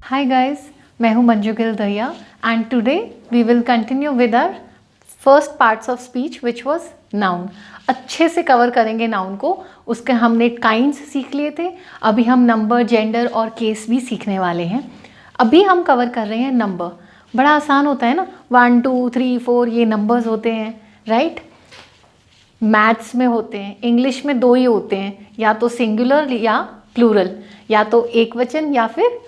Hi guys, मैं हूँ Manju Gill Dahiya and today we will continue with our first parts of speech which was noun. अच्छे से cover करेंगे noun को. उसके हमने काइंड्स सीख लिए थे. अभी हम नंबर, जेंडर और केस भी सीखने वाले हैं. अभी हम कवर कर रहे हैं नंबर. बड़ा आसान होता है ना, 1 2 3 4 ये नंबर्स होते हैं, राइट? मैथ्स में होते हैं, इंग्लिश में दो ही होते हैं, या तो सिंगुलर या प्लूरल, या तो एक वचन या फिर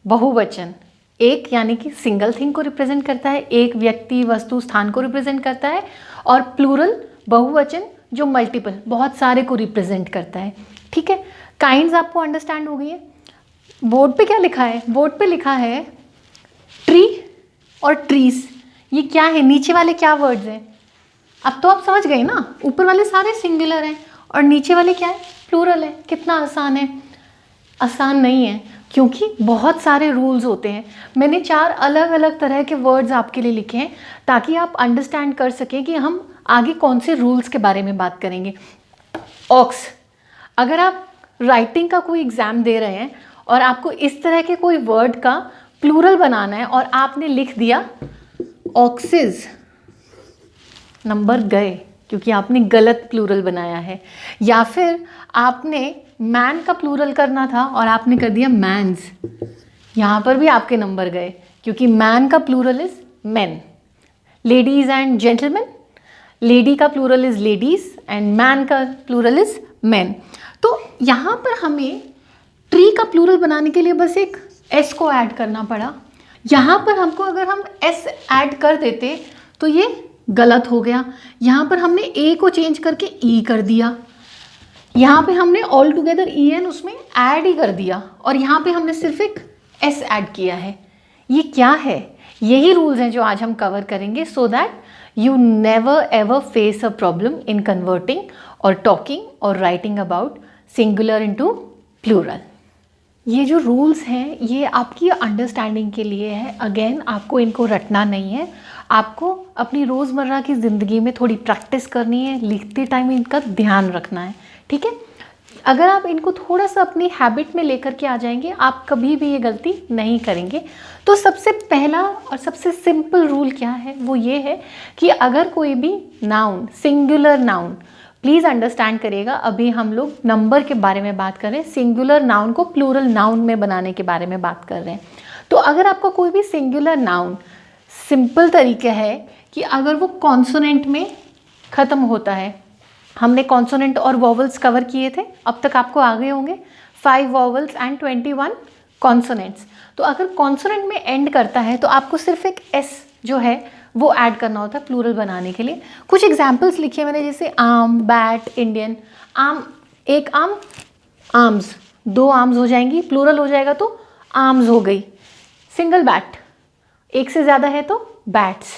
बहुवचन. एक यानी कि सिंगल थिंग को रिप्रेजेंट करता है, एक व्यक्ति, वस्तु, स्थान को रिप्रेजेंट करता है, और प्लूरल बहुवचन जो मल्टीपल, बहुत सारे को रिप्रेजेंट करता है. ठीक है, काइंड्स आपको अंडरस्टैंड हो गई है. बोर्ड पे क्या लिखा है? बोर्ड पे लिखा है ट्री और ट्रीज. ये क्या है? नीचे वाले क्या वर्ड्स हैं? अब तो आप समझ गए ना, ऊपर वाले सारे सिंगुलर हैं और नीचे वाले क्या है? प्लूरल है. कितना आसान है? आसान नहीं है, क्योंकि बहुत सारे रूल्स होते हैं. मैंने 4 अलग अलग तरह के वर्ड्स आपके लिए लिखे हैं ताकि आप अंडरस्टैंड कर सकें कि हम आगे कौन से रूल्स के बारे में बात करेंगे. ऑक्स, अगर आप राइटिंग का कोई एग्ज़ाम दे रहे हैं और आपको इस तरह के कोई वर्ड का प्लूरल बनाना है और आपने लिख दिया ऑक्सेस, नंबर गए, क्योंकि आपने गलत प्लूरल बनाया है. या फिर आपने मैन का प्लूरल करना था और आपने कर दिया मैन्स, यहाँ पर भी आपके नंबर गए, क्योंकि मैन का plural is men. Ladies and gentleman, lady का plural is ladies and man का प्लूरल इज मैन. तो यहाँ पर हमें ट्री का प्लूरल बनाने के लिए बस एक एस को ऐड करना पड़ा. यहाँ पर हमको अगर हम एस ऐड कर देते तो ये गलत हो गया. यहाँ पर हमने ए को चेंज करके ई कर दिया. यहाँ पे हमने ऑल टुगेदर ई एन उसमें ऐड ही कर दिया, और यहाँ पे हमने सिर्फ एक एस ऐड किया है. ये क्या है? यही रूल्स हैं जो आज हम कवर करेंगे, so that you never ever face a problem in converting और टॉकिंग और writing about singular into plural. ये जो रूल्स हैं ये आपकी अंडरस्टैंडिंग के लिए है. अगेन, आपको इनको रटना नहीं है, आपको अपनी रोज़मर्रा की ज़िंदगी में थोड़ी प्रैक्टिस करनी है. लिखते टाइम इनका ध्यान रखना है. ठीक है, अगर आप इनको थोड़ा सा अपनी हैबिट में लेकर के आ जाएंगे, आप कभी भी ये गलती नहीं करेंगे. तो सबसे पहला और सबसे सिंपल रूल क्या है? वो ये है कि अगर कोई भी noun, singular noun, please understand करिएगा, अभी हम लोग नंबर के बारे में बात कर रहे हैं, सिंगुलर नाउन को प्लूरल नाउन में बनाने के बारे में बात कर रहे हैं. तो अगर आपका कोई भी सिंगुलर नाउन, सिंपल तरीका है कि अगर वो कॉन्सोनेंट में ख़त्म होता है, हमने कॉन्सोनेंट और वॉवल्स कवर किए थे, अब तक आपको आ गए होंगे 5 वॉवल्स एंड 21 कॉन्सोनेंट्स. तो अगर कॉन्सोनेंट में एंड करता है तो आपको सिर्फ एक एस जो है वो ऐड करना होता है प्लूरल बनाने के लिए. कुछ एग्जाम्पल्स लिखे मैंने, जैसे आम, बैट, इंडियन. आम, एक आम, आर्म्स, 2 आर्म्स हो जाएंगी, प्लूरल हो जाएगा तो आर्म्स हो गई. सिंगल बैट, एक से ज़्यादा है तो bats.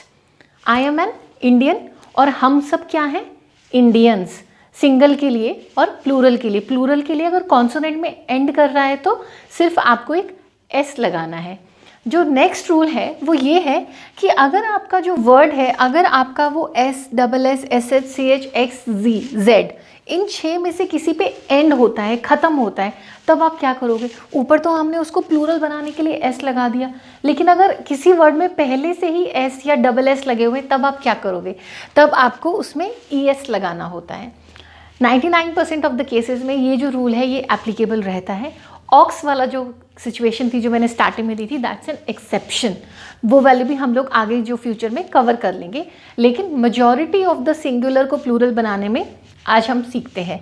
I am an Indian, और हम सब क्या हैं? इंडियंस. सिंगल के लिए और प्लूरल के लिए. प्लूरल के लिए अगर कॉन्सोनेंट में एंड कर रहा है तो सिर्फ आपको एक एस लगाना है. जो नेक्स्ट रूल है वो ये है कि अगर आपका जो वर्ड है, अगर आपका वो s, double s, s h, c h, x, g, z, इन 6 में से किसी पे एंड होता है, ख़त्म होता है, तब आप क्या करोगे? ऊपर तो हमने उसको प्लूरल बनाने के लिए एस लगा दिया, लेकिन अगर किसी वर्ड में पहले से ही एस या डबल एस लगे हुए, तब आप क्या करोगे? तब आपको उसमें ई एस लगाना होता है. 99% ऑफ द केसेस में ये जो रूल है ये एप्लीकेबल रहता है. ऑक्स वाला जो सिचुएशन थी जो मैंने स्टार्टिंग में दी थी, दैट्स एन एक्सेप्शन. वो वैल्यू भी हम लोग आगे जो फ्यूचर में कवर कर लेंगे, लेकिन मेजॉरिटी ऑफ द सिंगुलर को प्लूरल बनाने में आज हम सीखते हैं.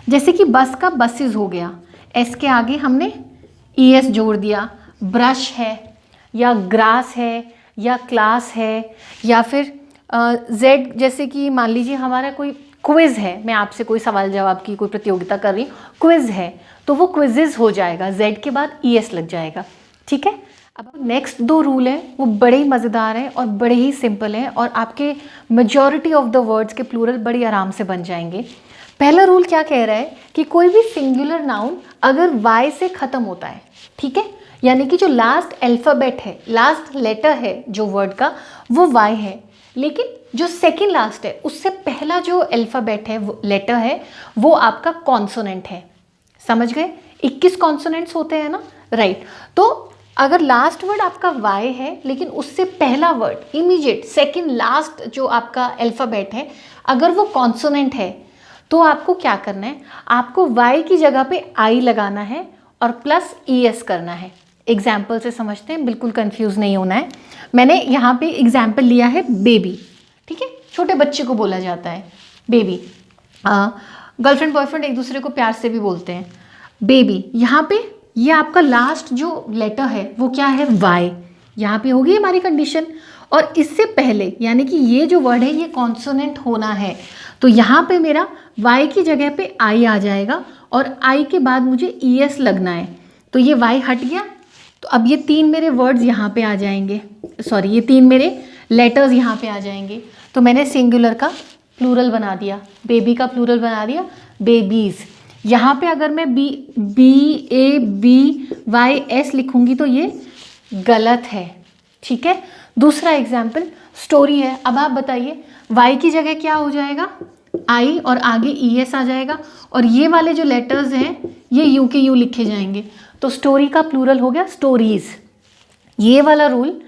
जैसे कि बस का बसेस हो गया, एस के आगे हमने ई एस जोड़ दिया. ब्रश है, या ग्रास है, या क्लास है, या फिर जेड, जैसे कि मान लीजिए हमारा कोई क्विज़ है, मैं आपसे कोई सवाल जवाब की कोई प्रतियोगिता कर रही हूँ, क्विज़ है, तो वो क्विज़ेस हो जाएगा, जेड के बाद ई एस लग जाएगा. ठीक है, अब नेक्स्ट 2 रूल हैं वो बड़े ही मज़ेदार हैं और बड़े ही सिंपल हैं, और आपके मेजॉरिटी ऑफ द वर्ड्स के प्लूरल बड़ी आराम से बन जाएंगे. पहला रूल क्या कह रहा है कि कोई भी सिंगुलर नाउन अगर वाई से ख़त्म होता है, ठीक है, यानी कि जो लास्ट अल्फ़ाबेट है, लास्ट लेटर है जो वर्ड का, वो वाई है, लेकिन जो सेकेंड लास्ट है उससे पहला जो अल्फ़ाबेट है, लेटर है, वो आपका कॉन्सोनेंट है. समझ गए? 21 कॉन्सोनेंट्स होते हैं ना, राइट. तो अगर लास्ट वर्ड आपका वाई है लेकिन उससे पहला वर्ड इमीडिएट सेकंड लास्ट जो आपका अल्फ़ाबेट है अगर वो कॉन्सोनेंट है तो आपको क्या करना है, आपको वाई की जगह पे आई लगाना है और प्लस ES करना है। एग्जाम्पल से समझते हैं, बिल्कुल कंफ्यूज नहीं होना है। मैंने यहाँ पे एग्जाम्पल लिया है बेबी, ठीक है, छोटे बच्चे को बोला जाता है बेबी। गर्लफ्रेंड बॉयफ्रेंड एक दूसरे को प्यार से भी बोलते हैं बेबी। यहाँ पे ये आपका लास्ट जो लेटर है वो क्या है, वाई। यहाँ पे होगी हमारी कंडीशन, और इससे पहले यानी कि ये जो वर्ड है ये कॉन्सोनेंट होना है, तो यहाँ पे मेरा वाई की जगह पे आई आ जाएगा और आई के बाद मुझे ES लगना है, तो ये वाई हट गया। तो अब ये 3 मेरे वर्ड्स यहाँ पे आ जाएंगे, सॉरी ये 3 मेरे लेटर्स यहाँ पे आ जाएंगे। तो मैंने सिंगुलर का प्लूरल बना दिया, बेबी का प्लूरल बना दिया बेबीज़। यहाँ पे अगर मैं BABYS लिखूँगी तो ये गलत है, ठीक है। दूसरा एग्जाम्पल स्टोरी है। अब आप बताइए वाई की जगह क्या हो जाएगा, आई और आगे ES आ जाएगा, और ये वाले जो लेटर्स हैं ये U के U लिखे जाएंगे, तो स्टोरी का प्लूरल हो गया स्टोरीज़। ये वाला रूल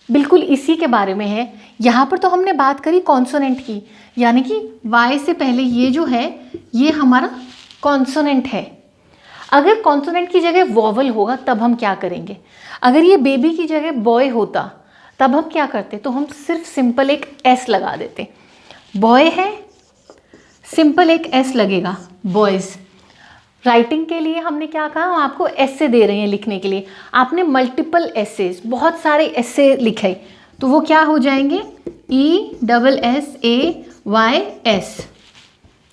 बिल्कुल इसी के बारे में है। यहाँ पर तो हमने बात करी कॉन्सोनेंट की, यानी कि वाई से पहले ये जो है ये हमारा कॉन्सोनेंट है। अगर कॉन्सोनेंट की जगह वॉवल होगा तब हम क्या करेंगे, अगर ये बेबी की जगह बॉय होता तब हम क्या करते, तो हम सिर्फ सिंपल एक S लगा देते। बॉय है, सिंपल एक S लगेगा बॉयज़। राइटिंग के लिए हमने क्या कहा, हम आपको ऐसे दे रहे हैं लिखने के लिए, आपने मल्टीपल एसेज, बहुत सारे ऐसे लिखे, तो वो क्या हो जाएंगे, ESSAYS।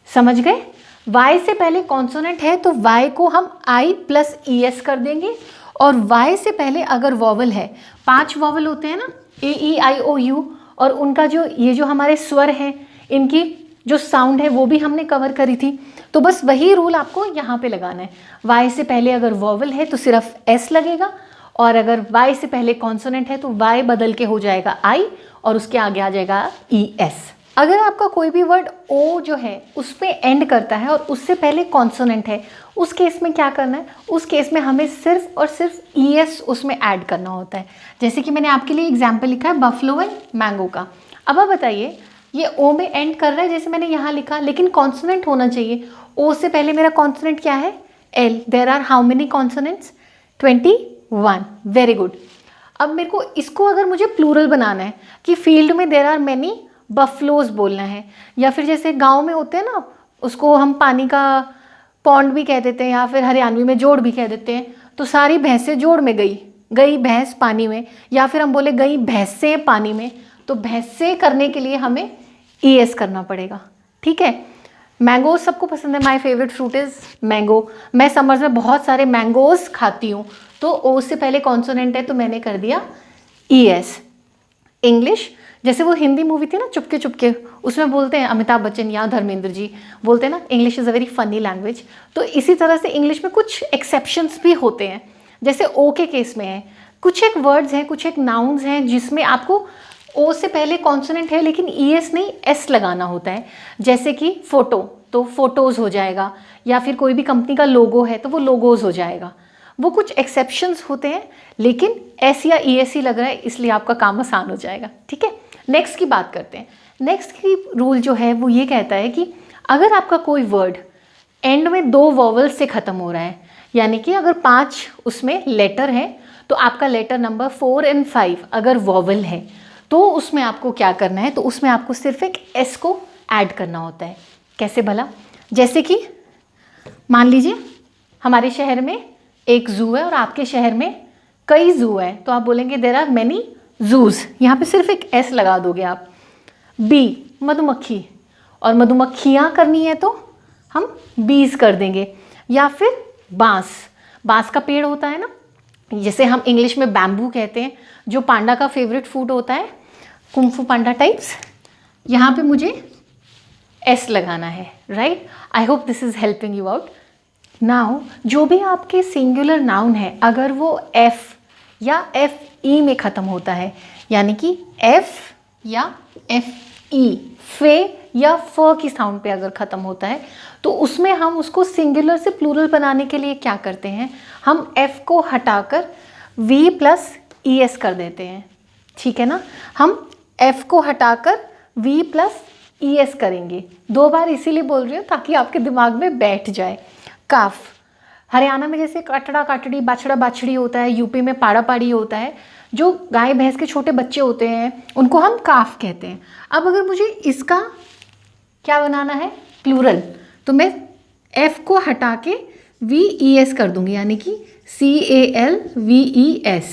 समझ गए। Y से पहले कॉन्सोनेंट है तो Y को हम I प्लस ES कर देंगे, और Y से पहले अगर वॉवल है, 5 वॉवल होते हैं ना, AEIOU, और उनका जो ये जो हमारे स्वर हैं इनकी जो साउंड है वो भी हमने कवर करी थी, तो बस वही रूल आपको यहाँ पे लगाना है। Y से पहले अगर वॉवल है तो सिर्फ S लगेगा, और अगर Y से पहले कॉन्सोनेंट है तो Y बदल के हो जाएगा I और उसके आगे आ जाएगा ES। अगर आपका कोई भी वर्ड O जो है उस पर एंड करता है और उससे पहले कॉन्सोनेंट है, उस केस में क्या करना है, उस केस में हमें सिर्फ और सिर्फ ES उसमें ऐड करना होता है। जैसे कि मैंने आपके लिए एग्जाम्पल लिखा है बफलो एंड मैंगो का। अब आप बताइए ये O में एंड कर रहा है जैसे मैंने यहाँ लिखा, लेकिन कॉन्सोनेंट होना चाहिए। O से पहले मेरा कॉन्सोनेंट क्या है, L। There are how many consonants, 21। Very good. अब मेरे को इसको अगर मुझे प्लूरल बनाना है कि फील्ड में देयर आर मैनी बफलोज बोलना है, या फिर जैसे गांव में होते हैं ना, उसको हम पानी का पॉन्ड भी कह देते हैं, या फिर हरियाणवी में जोड़ भी कह देते हैं, तो सारी भैंसें जोड़ में गई भैंस पानी में, या फिर हम बोले गई भैंसें पानी में, तो भैंसें करने के लिए हमें ES करना पड़ेगा, ठीक है। मैंगो सबको पसंद है, my favourite fruit is mango. मैं समर्स में बहुत सारे मैंगोज खाती हूँ, तो O से पहले कॉन्सोनेंट है तो मैंने कर दिया ES। इंग्लिश, जैसे वो हिंदी मूवी थी ना चुपके चुपके, उसमें बोलते हैं अमिताभ बच्चन या धर्मेंद्र जी बोलते हैं ना, English is a very funny language. तो इसी तरह से इंग्लिश में कुछ एक्सेप्शंस भी होते हैं, जैसे O के केस में है, कुछ एक वर्ड्स हैं, कुछ एक नाउन्स हैं जिसमें आपको O से पहले कॉन्सोनेंट है लेकिन ES नहीं S लगाना होता है। जैसे कि फोटो, तो फोटोज़ हो जाएगा, या फिर कोई भी कंपनी का लोगो है तो वो लोगोज़ हो जाएगा। वो कुछ एक्सेप्शंस होते हैं, लेकिन S या ES ही लग रहा है इसलिए आपका काम आसान हो जाएगा, ठीक है। नेक्स्ट की बात करते हैं। नेक्स्ट की रूल जो है वो ये कहता है कि अगर आपका कोई वर्ड एंड में 2 वॉवल से ख़त्म हो रहा है, यानी कि अगर 5 उसमें लेटर है तो आपका लेटर नंबर 4 और 5 अगर वॉवल है तो उसमें आपको क्या करना है, तो उसमें आपको सिर्फ एक S को ऐड करना होता है। कैसे भला, जैसे कि मान लीजिए हमारे शहर में एक ज़ू है और आपके शहर में कई ज़ू हैं, तो आप बोलेंगे देयर आर मैनी ज़ूज़, यहाँ पे सिर्फ एक S लगा दोगे आप। B मधुमक्खी, और मधुमक्खियाँ करनी है तो हम बीज कर देंगे। या फिर बांस का पेड़ होता है ना, जैसे हम इंग्लिश में बैम्बू कहते हैं, जो पांडा का फेवरेट फूड होता है, कुंफू पांडा टाइप्स, यहाँ पे मुझे S लगाना है, right. I hope this is helping you out. Now जो भी आपके सिंगुलर नाउन है, अगर वो F या FE में ख़त्म होता है, यानी कि F या FE, फे या फ की साउंड पे अगर ख़त्म होता है, तो उसमें हम उसको सिंगुलर से प्लूरल बनाने के लिए क्या करते हैं, हम F को हटाकर V प्लस ES कर देते हैं, ठीक है ना। हम F को हटाकर V प्लस ES करेंगे। 2 बार इसीलिए बोल रही हूँ ताकि आपके दिमाग में बैठ जाए। काफ, हरियाणा में जैसे कटड़ा काटड़ी, बाछड़ा बाछड़ी होता है, यूपी में पाड़ा पाड़ी होता है, जो गाय भैंस के छोटे बच्चे होते हैं उनको हम काफ कहते हैं। अब अगर मुझे इसका क्या बनाना है, प्लूरल, तो मैं F को हटा के VES कर दूंगी, यानी कि CALVES,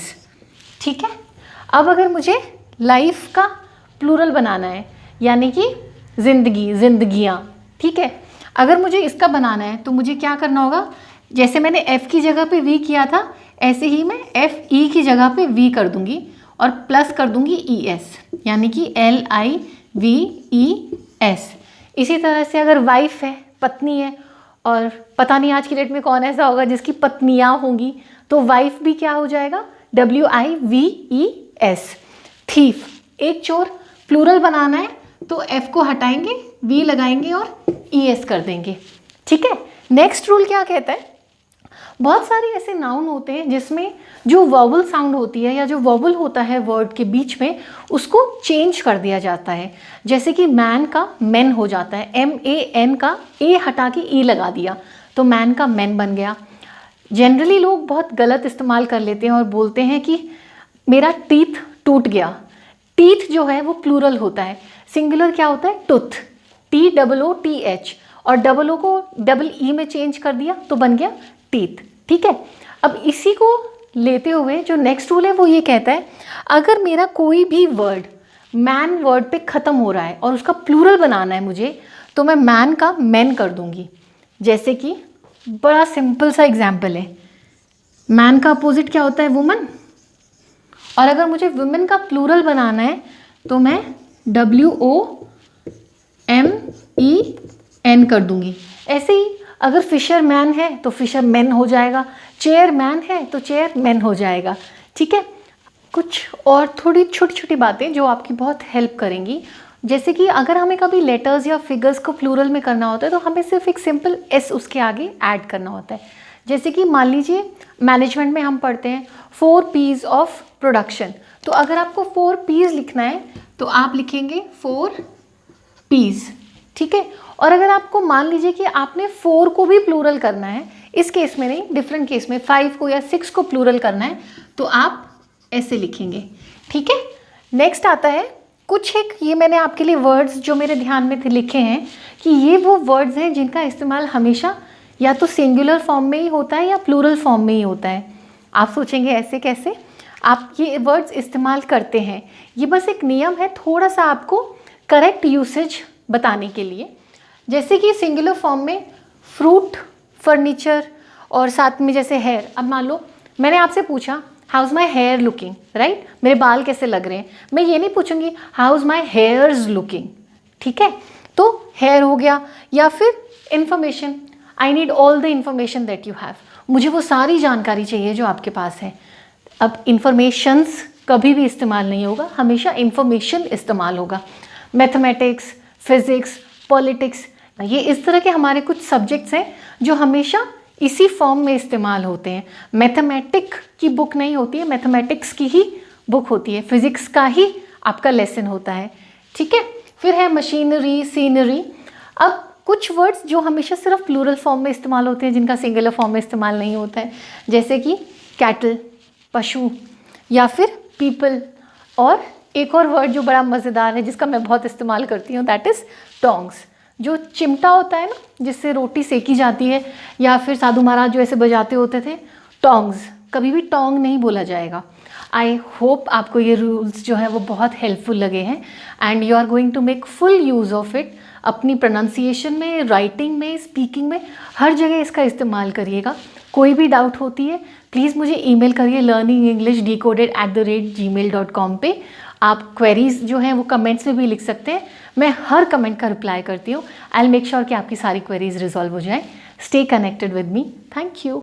ठीक है। अब अगर मुझे लाइफ का प्लूरल बनाना है, यानी कि जिंदगी, जिंदगियाँ, ठीक है। अगर मुझे इसका बनाना है तो मुझे क्या करना होगा, जैसे मैंने F की जगह पे V किया था, ऐसे ही मैं FE की जगह पे V कर दूंगी और प्लस कर दूंगी ES, यानी कि LIVES। इसी तरह से अगर वाइफ है, पत्नी है, और पता नहीं आज की डेट में कौन ऐसा होगा जिसकी पत्नियाँ होंगी, तो वाइफ भी क्या हो जाएगा, WIVES। थीफ, एक चोर, प्लूरल बनाना है तो F को हटाएंगे, V लगाएंगे और ES कर देंगे, ठीक है। नेक्स्ट रूल क्या कहता है, बहुत सारे ऐसे नाउन होते हैं जिसमें जो वॉवल साउंड होती है या जो वॉवल होता है वर्ड के बीच में, उसको चेंज कर दिया जाता है। जैसे कि मैन का मैन हो जाता है, MAN का A हटा के E लगा दिया तो मैन का मैन बन गया। जनरली लोग बहुत गलत इस्तेमाल कर लेते हैं और बोलते हैं कि मेरा टीथ टूट गया। टीथ जो है वो प्लूरल होता है, सिंगुलर क्या होता है, टूथ, TOOTH, और डबल ओ को डबल ई में चेंज कर दिया तो बन गया टीथ, ठीक है। अब इसी को लेते हुए जो नेक्स्ट रूल है वो ये कहता है, अगर मेरा कोई भी वर्ड मैन वर्ड पे ख़त्म हो रहा है और उसका प्लूरल बनाना है मुझे, तो मैं मैन का मैन कर दूंगी। जैसे कि बड़ा सिंपल सा एग्जाम्पल है, मैन का अपोजिट क्या होता है, वुमन, और अगर मुझे वुमेन का प्लूरल बनाना है तो मैं WOMEN कर दूंगी। ऐसे ही अगर फिशर मैन है तो फिशर मैन हो जाएगा, चेयर मैन है तो चेयर मैन हो जाएगा, ठीक है। कुछ और थोड़ी छोटी छोटी बातें जो आपकी बहुत हेल्प करेंगी, जैसे कि अगर हमें कभी लेटर्स या फिगर्स को प्लूरल में करना होता है तो हमें सिर्फ एक सिंपल S उसके आगे ऐड करना होता है। जैसे कि मान लीजिए मैनेजमेंट में हम पढ़ते हैं 4 P's ऑफ प्रोडक्शन, तो अगर आपको 4 P's लिखना है तो आप लिखेंगे 4 P's, ठीक है। और अगर आपको मान लीजिए कि आपने 4 को भी प्लूरल करना है, इस केस में नहीं, डिफरेंट केस में 5 को या 6 को प्लूरल करना है, तो आप ऐसे लिखेंगे, ठीक है। नेक्स्ट आता है कुछ एक, ये मैंने आपके लिए वर्ड्स जो मेरे ध्यान में थे लिखे हैं कि ये वो वर्ड्स हैं जिनका इस्तेमाल हमेशा या तो सिंगुलर फॉर्म में ही होता है या प्लूरल फॉर्म में ही होता है। आप सोचेंगे ऐसे कैसे, आप ये वर्ड्स इस्तेमाल करते हैं, ये बस एक नियम है थोड़ा सा आपको करेक्ट यूसेज बताने के लिए। जैसे कि सिंगुलर फॉर्म में फ्रूट, फर्नीचर और साथ में जैसे हेयर, अब मान लो मैंने आपसे पूछा how is my hair looking, right, मेरे बाल कैसे लग रहे हैं, मैं ये नहीं पूछूंगी how is my hairs looking, ठीक है। तो हेयर हो गया, या फिर information, I need all the information that you have, मुझे वो सारी जानकारी चाहिए जो आपके पास है। अब इन्फॉर्मेशंस कभी भी इस्तेमाल नहीं होगा, हमेशा इन्फॉर्मेशन इस्तेमाल होगा। मैथमेटिक्स, फिज़िक्स, पॉलिटिक्स, ये इस तरह के हमारे कुछ सब्जेक्ट्स हैं जो हमेशा इसी फॉर्म में इस्तेमाल होते हैं। मैथमेटिक की बुक नहीं होती है, मैथमेटिक्स की ही बुक होती है, फिज़िक्स का ही आपका लेसन होता है, ठीक है। फिर है मशीनरी, सीनरी। अब कुछ वर्ड्स जो हमेशा सिर्फ प्लूरल फॉर्म में इस्तेमाल होते हैं, जिनका सिंगुलर फॉर्म में इस्तेमाल नहीं होता है, जैसे कि कैटल, पशु, या फिर पीपल। और एक और वर्ड जो बड़ा मज़ेदार है जिसका मैं बहुत इस्तेमाल करती हूँ, दैट इज़ टोंग्स, जो चिमटा होता है ना जिससे रोटी सेकी जाती है, या फिर साधु महाराज जो ऐसे बजाते होते थे, टोंग्स, कभी भी टोंग नहीं बोला जाएगा। आई होप आपको ये रूल्स जो है वो बहुत हेल्पफुल लगे हैं and you are going to make full use of it. अपनी प्रोनाउंसिएशन में, राइटिंग में, स्पीकिंग में, हर जगह इसका इस्तेमाल करिएगा। कोई भी डाउट होती है प्लीज़ मुझे ईमेल करिए learningenglishDecoded@gmail.com पे। आप क्वेरीज जो हैं वो कमेंट्स में भी लिख सकते हैं, मैं हर कमेंट का रिप्लाई करती हूँ। आई विल मेक श्योर कि आपकी सारी क्वेरीज रिजॉल्व हो जाएं। Stay connected with me. Thank you.